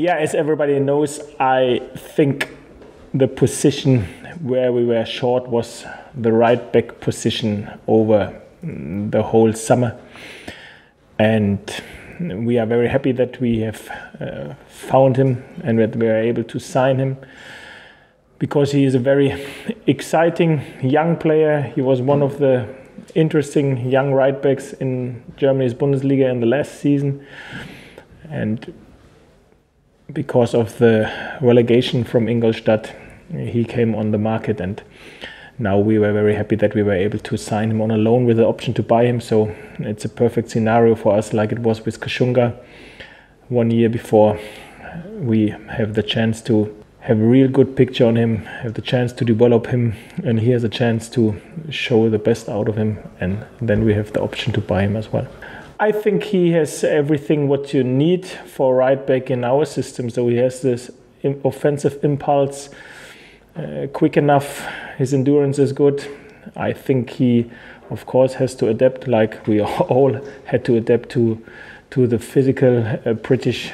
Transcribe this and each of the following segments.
Yeah, as everybody knows, I think the position where we were short was the right back position over the whole summer. And we are very happy that we have found him and that we are able to sign him, because he is a very exciting young player. He was one of the interesting young right backs in Germany's Bundesliga in the last season. And because of the relegation from Ingolstadt, he came on the market, and now we were very happy that we were able to sign him on a loan with the option to buy him. So it's a perfect scenario for us, like it was with Kashunga 1 year before. We have the chance to have a real good picture on him, have the chance to develop him, and he has a chance to show the best out of him, and then we have the option to buy him as well. I think he has everything what you need for right back in our system. So he has this offensive impulse, quick enough, his endurance is good. I think he, of course, has to adapt, like we all had to adapt to the physical British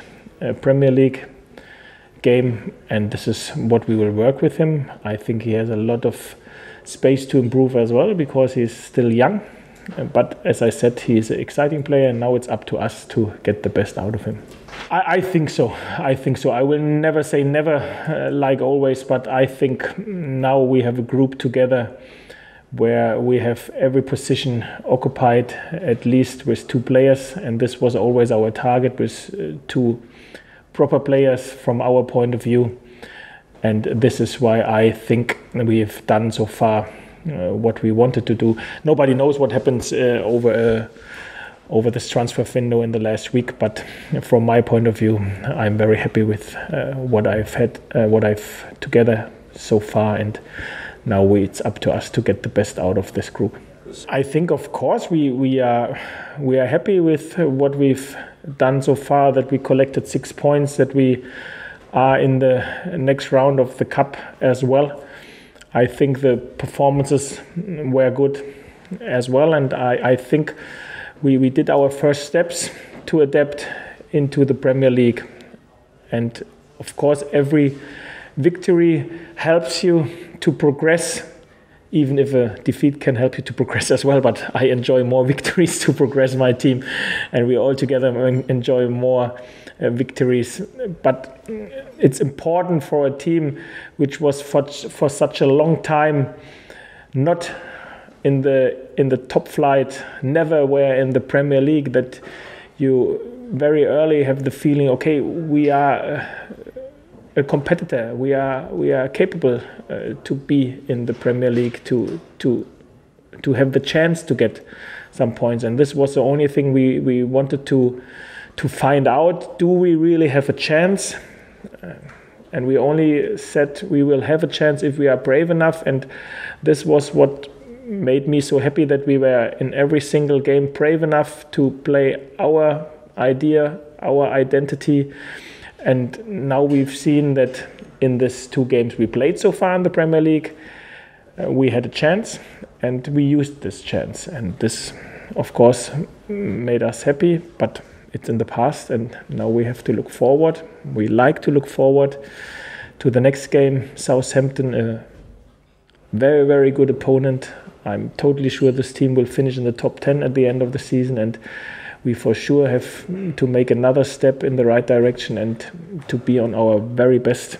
Premier League game, and this is what we will work with him. I think he has a lot of space to improve as well, because he's still young. But as I said, he is an exciting player, and now it's up to us to get the best out of him. I think so. I will never say never, like always, but I think now we have a group together where we have every position occupied, at least with 2 players, and this was always our target, with 2 proper players from our point of view. And this is why I think we have done so far what we wanted to do. Nobody knows what happens over this transfer window in the last week, but from my point of view, I'm very happy with what I've together so far, and now it's up to us to get the best out of this group. I think, of course, we are happy with what we've done so far, that we collected 6 points, that we are in the next round of the cup as well. I think the performances were good as well, and I think we did our first steps to adapt into the Premier League. And of course, every victory helps you to progress, even if a defeat can help you to progress as well. But I enjoy more victories to progress my team, and we all together enjoy more victories. But it's important for a team which was for such a long time not in the top flight, never were in the Premier League, that you very early have the feeling, okay, we are a competitor, we are capable to be in the Premier League, to have the chance to get some points. And this was the only thing we wanted to find out. Do we really have a chance? And we only said we will have a chance if we are brave enough. And this was what made me so happy, that we were in every single game brave enough to play our idea, our identity. And now we've seen that in these 2 games we played so far in the Premier League, we had a chance, and we used this chance. And this, of course, made us happy, but it's in the past, and now we have to look forward. We like to look forward to the next game, Southampton, a very, very good opponent. I'm totally sure this team will finish in the top 10 at the end of the season, and we for sure have to make another step in the right direction and to be on our very best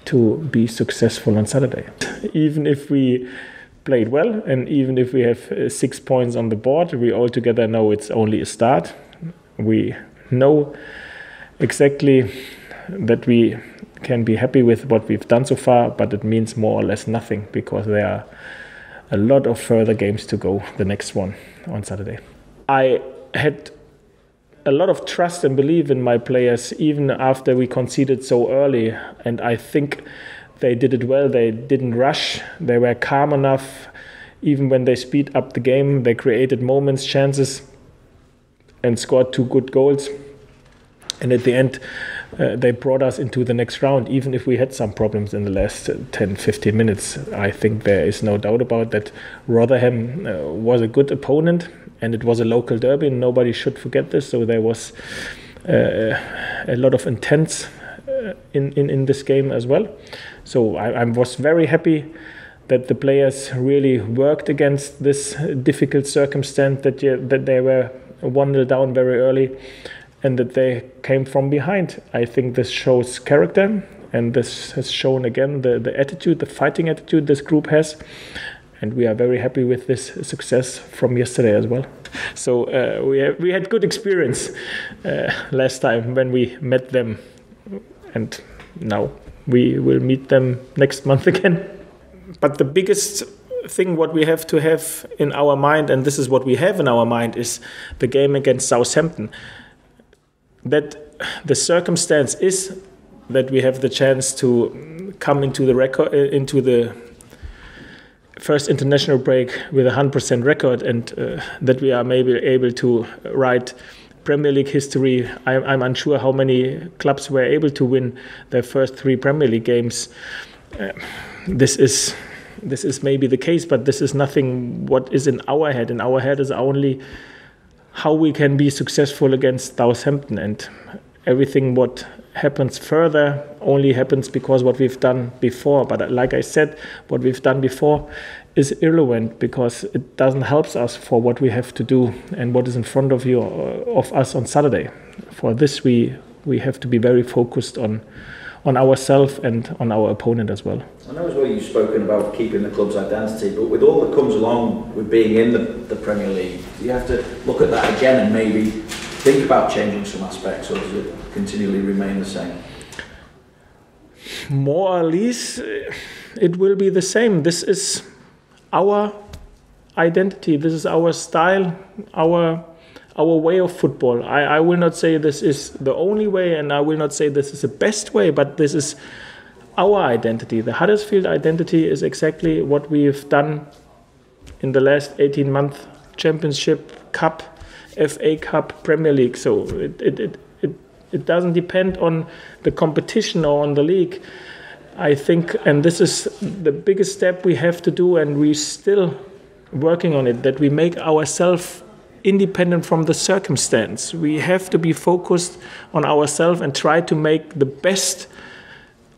to be successful on Saturday. Even if we played well, and even if we have 6 points on the board, we all together know it's only a start. We know exactly that we can be happy with what we've done so far, but it means more or less nothing, because there are a lot of further games to go, the next one on Saturday. I had a lot of trust and belief in my players, even after we conceded so early, and I think they did it well. They didn't rush, they were calm enough. Even when they speed up the game, they created moments, chances, and scored 2 good goals. And at the end, they brought us into the next round, even if we had some problems in the last 10-15 minutes. I think there is no doubt about that. Rotherham was a good opponent, and it was a local derby, and nobody should forget this. So there was a lot of intense in this game as well. So I was very happy that the players really worked against this difficult circumstance, that they were 1-0 down very early and that they came from behind. I think this shows character, and this has shown again the attitude, the fighting attitude this group has. And we are very happy with this success from yesterday as well. So we had good experience last time when we met them, and now we will meet them next month again. But the biggest thing what we have to have in our mind, and this is what we have in our mind, is the game against Southampton. That the circumstance is that we have the chance to come into the first international break with a 100% record, and that we are maybe able to write Premier League history. I'm unsure how many clubs were able to win their first 3 Premier League games. This is maybe the case, but this is nothing what is in our head. In our head is only how we can be successful against Southampton, and everything what happens further only happens because what we've done before. But like I said, what we've done before is irrelevant, because it doesn't help us for what we have to do and what is in front of us on Saturday. For this we have to be very focused on ourselves and on our opponent as well. I know as well you've spoken about keeping the club's identity, but with all that comes along with being in the Premier League, you have to look at that again and maybe think about changing some aspects, or does it continually remain the same? More or less, it will be the same. This is our identity. This is our style, our way of football. I will not say this is the only way, and I will not say this is the best way, but this is our identity. The Huddersfield identity is exactly what we've done in the last 18 months: Championship, Cup, FA Cup, Premier League. So it doesn't depend on the competition or on the league, I think, and this is the biggest step we have to do, and we're still working on it, that we make ourselves independent from the circumstance. We have to be focused on ourselves and try to make the best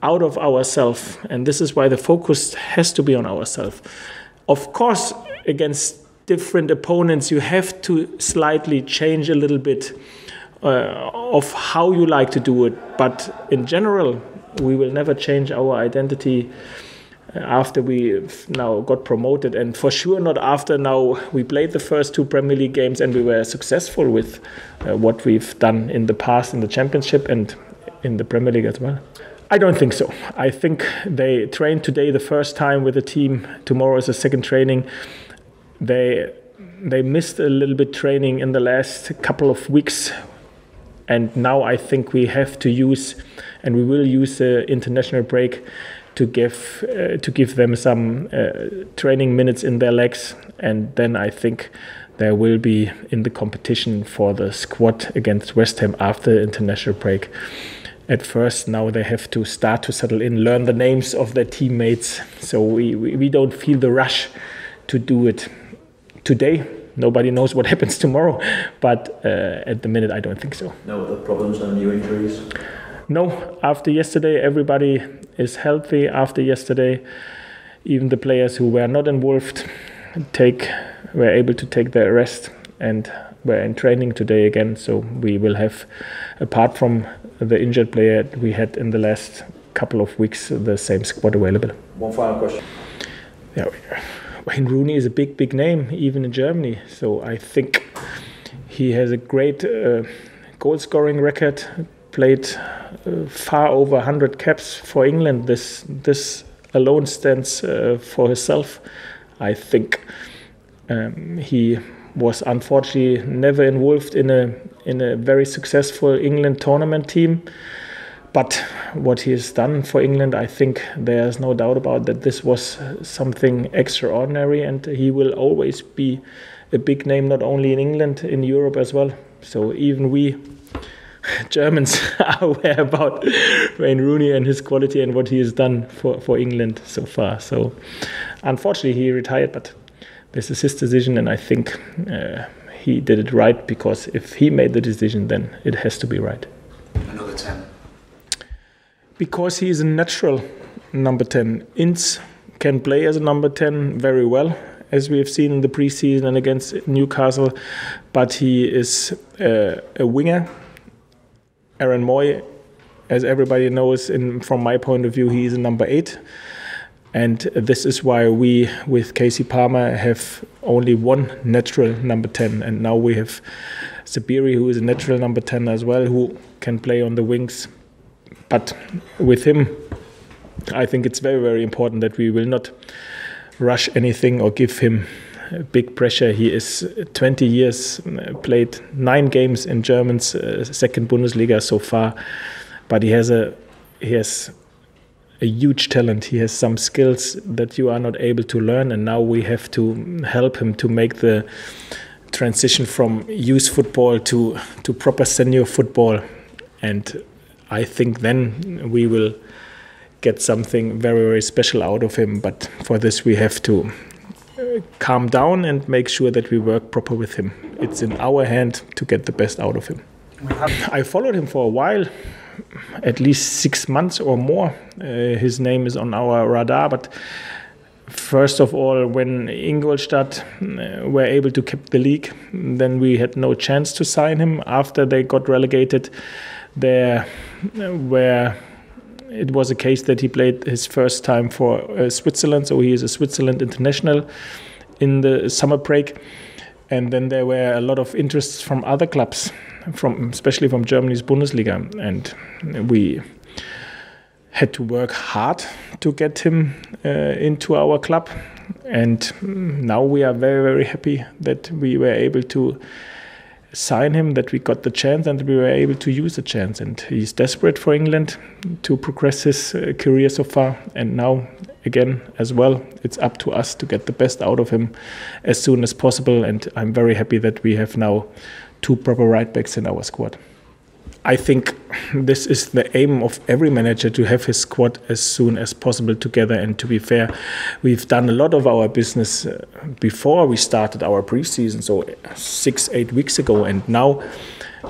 out of ourselves, and this is why the focus has to be on ourselves. Of course, against different opponents, you have to slightly change a little bit of how you like to do it, but in general we will never change our identity after we now got promoted, and for sure not after now we played the first 2 Premier League games and we were successful with what we've done in the past in the Championship and in the Premier League as well. I don't think so. I think they trained today the first time with the team. Tomorrow is the second training. They missed a little bit training in the last couple of weeks, and now I think we have to use, and we will use the international break to give them some training minutes in their legs, and then I think they will be in the competition for the squad against West Ham after the international break. At first, now they have to start to settle in, learn the names of their teammates, so we don't feel the rush to do it today. Nobody knows what happens tomorrow, but at the minute I don't think so. No other problems, no new injuries? No, after yesterday everybody is healthy. After yesterday, even the players who were not involved were able to take their rest and were in training today again. So we will have, apart from the injured player we had in the last couple of weeks, the same squad available. One final question. Yeah, Wayne Rooney is a big name, even in Germany. So I think he has a great goal-scoring record, played far over 100 caps for England. This alone stands for himself. I think he was unfortunately never involved in a very successful England tournament team. But what he has done for England, I think there's no doubt about that. This was something extraordinary, and he will always be a big name, not only in England, in Europe as well. So even we Germans are aware about Wayne Rooney and his quality and what he has done for England so far. So unfortunately he retired, but this is his decision, and I think he did it right, because if he made the decision, then it has to be right. Another 10. Because he is a natural number 10. Ince can play as a number 10 very well, as we have seen in the preseason and against Newcastle, but he is a winger. Aaron Moy, as everybody knows, from my point of view, he is a number 8. And this is why we, with Casey Palmer, have only one natural number 10. And now we have Sabiri, who is a natural number 10 as well, who can play on the wings. But with him, I think it's very, very important that we will not rush anything or give him big pressure. He is 20 years, played 9 games in German's second Bundesliga so far, but he has a huge talent. He has some skills that you are not able to learn, and now we have to help him to make the transition from youth football to proper senior football. And I think then we will get something very, very special out of him. But for this, we have to calm down and make sure that we work proper with him. It's in our hand to get the best out of him. I followed him for a while, at least 6 months or more. His name is on our radar. But first of all, when Ingolstadt were able to keep the league, then we had no chance to sign him. After they got relegated, there where it was a case that he played his first time for Switzerland, so he is a Switzerland international in the summer break. And then there were a lot of interests from other clubs, especially from Germany's Bundesliga, and we had to work hard to get him into our club. And now we are very, very happy that we were able to sign him, that we got the chance and we were able to use the chance. And he's desperate for England to progress his career so far. And now, again, as well, it's up to us to get the best out of him as soon as possible. And I'm very happy that we have now 2 proper right backs in our squad. I think this is the aim of every manager, to have his squad as soon as possible together. And to be fair, we've done a lot of our business before we started our preseason, so 6-8 weeks ago. And now,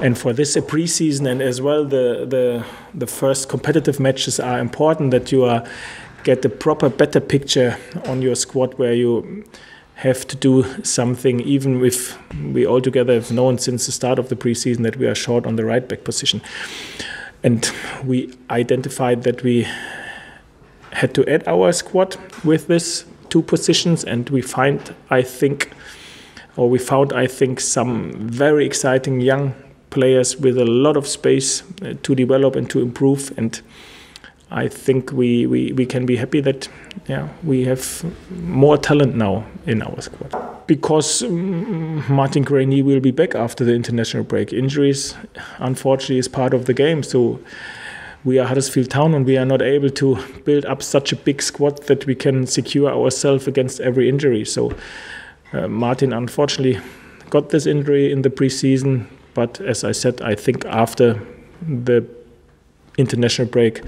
and for this preseason and as well the first competitive matches are important, that you get a proper, better picture on your squad, where you have to do something, even if we all together have known since the start of the preseason that we are short on the right back position. And we identified that we had to add our squad with these 2 positions, and we found, I think, some very exciting young players with a lot of space to develop and to improve. And I think we can be happy that we have more talent now in our squad. Because Martin Graney will be back after the international break. Injuries, unfortunately, is part of the game. So we are Huddersfield Town, and we are not able to build up such a big squad that we can secure ourselves against every injury. So Martin, unfortunately, got this injury in the preseason. But as I said, I think after the international break,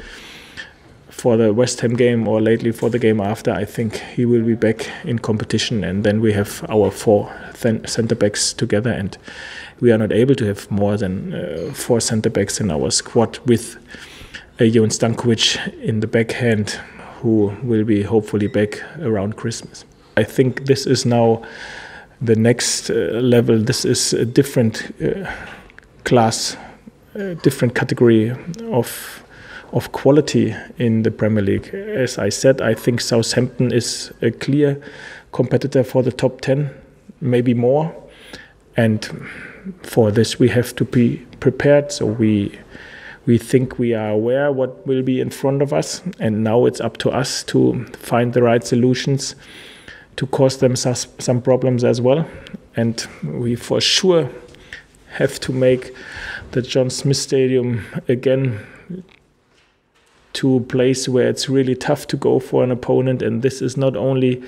for the West Ham game or lately for the game after, I think he will be back in competition. And then we have our 4 centre-backs together, and we are not able to have more than 4 centre-backs in our squad, with Jovan Stankovic in the backhand, who will be hopefully back around Christmas. I think this is now the next level. This is a different class, different category of quality in the Premier League. As I said, I think Southampton is a clear competitor for the top 10, maybe more. And for this, we have to be prepared. So we think we are aware what will be in front of us. And now it's up to us to find the right solutions to cause them some problems as well. And we for sure have to make the John Smith Stadium again to a place where it's really tough to go for an opponent. And this is not only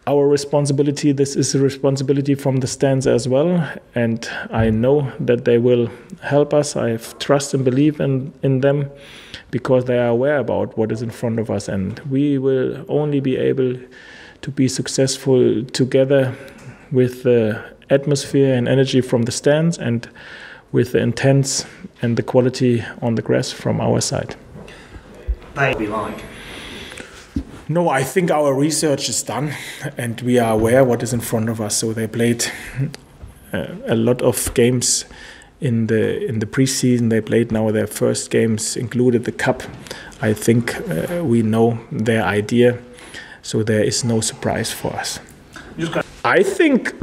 our responsibility, this is a responsibility from the stands as well. And I know that they will help us. I have trust and believe in them, because they are aware about what is in front of us. And we will only be able to be successful together with the atmosphere and energy from the stands, and with the intense and the quality on the grass from our side. be like? No, I think our research is done and we are aware what is in front of us. So they played a lot of games in the preseason. They played now their first games, included the cup. I think we know their idea, so there is no surprise for us. I think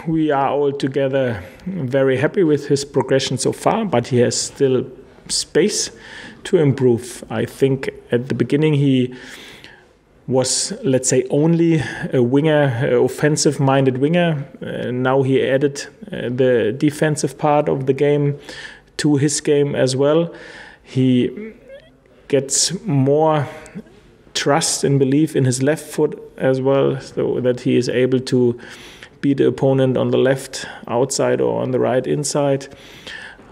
we are all together very happy with his progression so far, but he has still space to improve. I think at the beginning he was, let's say, only a winger, offensive-minded winger. Now he added the defensive part of the game to his game as well. He gets more trust and belief in his left foot as well, so that he is able to beat the opponent on the left outside or on the right inside.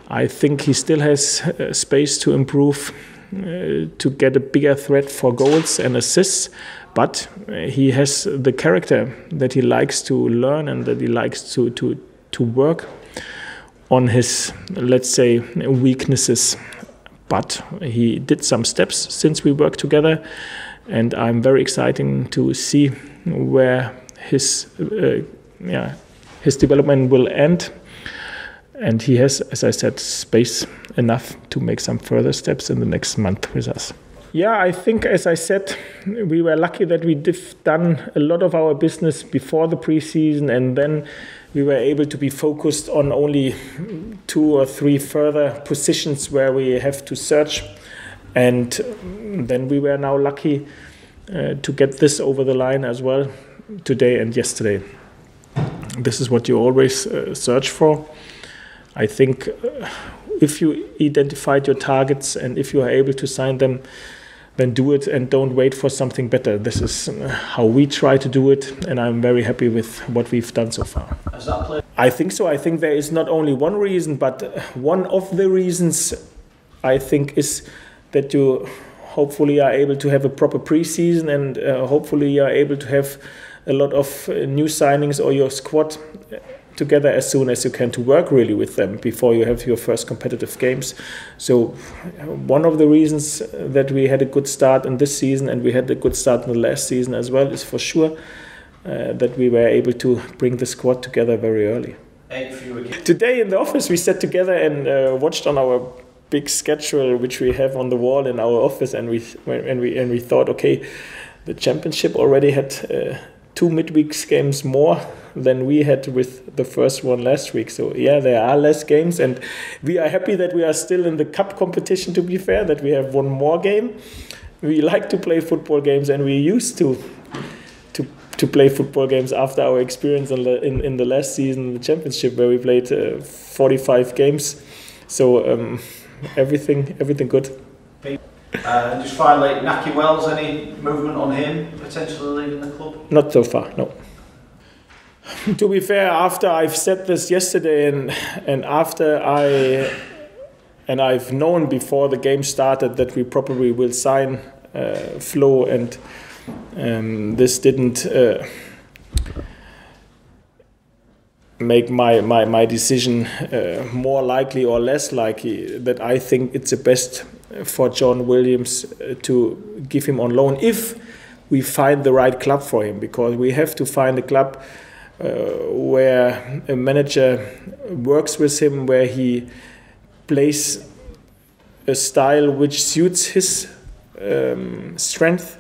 I think he still has space to improve, to get a bigger threat for goals and assists, but he has the character that he likes to learn and that he likes to work on his, let's say, weaknesses. But he did some steps since we worked together, and I'm very excited to see where his development will end. And he has, as I said, space enough to make some further steps in the next month with us. Yeah, I think, as I said, we were lucky that we done a lot of our business before the preseason, and then we were able to be focused on only 2 or 3 further positions where we have to search. And then we were now lucky to get this over the line as well, today and yesterday. This is what you always search for. I think if you identified your targets and if you are able to sign them, then do it and don't wait for something better. This is how we try to do it, and I'm very happy with what we've done so far. Has that played? I think so. I think there is not only one reason, but one of the reasons, I think, is that you hopefully are able to have a proper preseason, and hopefully you are able to have a lot of new signings or your squad together as soon as you can, to work really with them before you have your first competitive games. So one of the reasons that we had a good start in this season, and we had a good start in the last season as well, is for sure that we were able to bring the squad together very early. Today in the office we sat together and watched on our big schedule which we have on the wall in our office, and we thought, okay, the championship already had 2 midweek games more than we had with the first one last week. So yeah, there are less games, and we are happy that we are still in the cup competition, to be fair, that we have 1 more game. We like to play football games, and we used to play football games after our experience in the last season, the championship, where we played 45 games. So everything good. Just finally, Naki Wells, any movement on him potentially leaving the club? Not so far, no. To be fair, after I've said this yesterday, and after I've known before the game started that we probably will sign Flo, and this didn't make my decision more likely or less likely, that I think it's the best for John Williams to give him on loan if we find the right club for him, because we have to find a club where a manager works with him, where he plays a style which suits his strength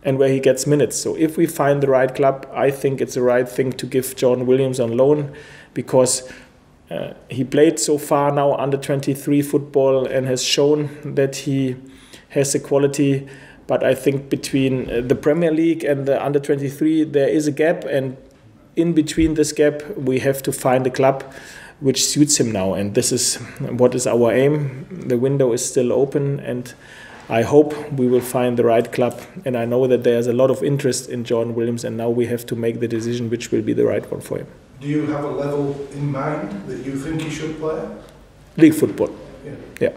and where he gets minutes. So if we find the right club, I think it's the right thing to give John Williams on loan, because he played so far now under 23 football and has shown that he has the quality. But I think between the Premier League and the under 23 there is a gap, and in between this gap we have to find a club which suits him now, and this is what is our aim. The window is still open, and I hope we will find the right club, and I know that there's a lot of interest in John Williams, and now we have to make the decision which will be the right one for him. Do you have a level in mind that you think he should play? League football. Yeah. Yeah.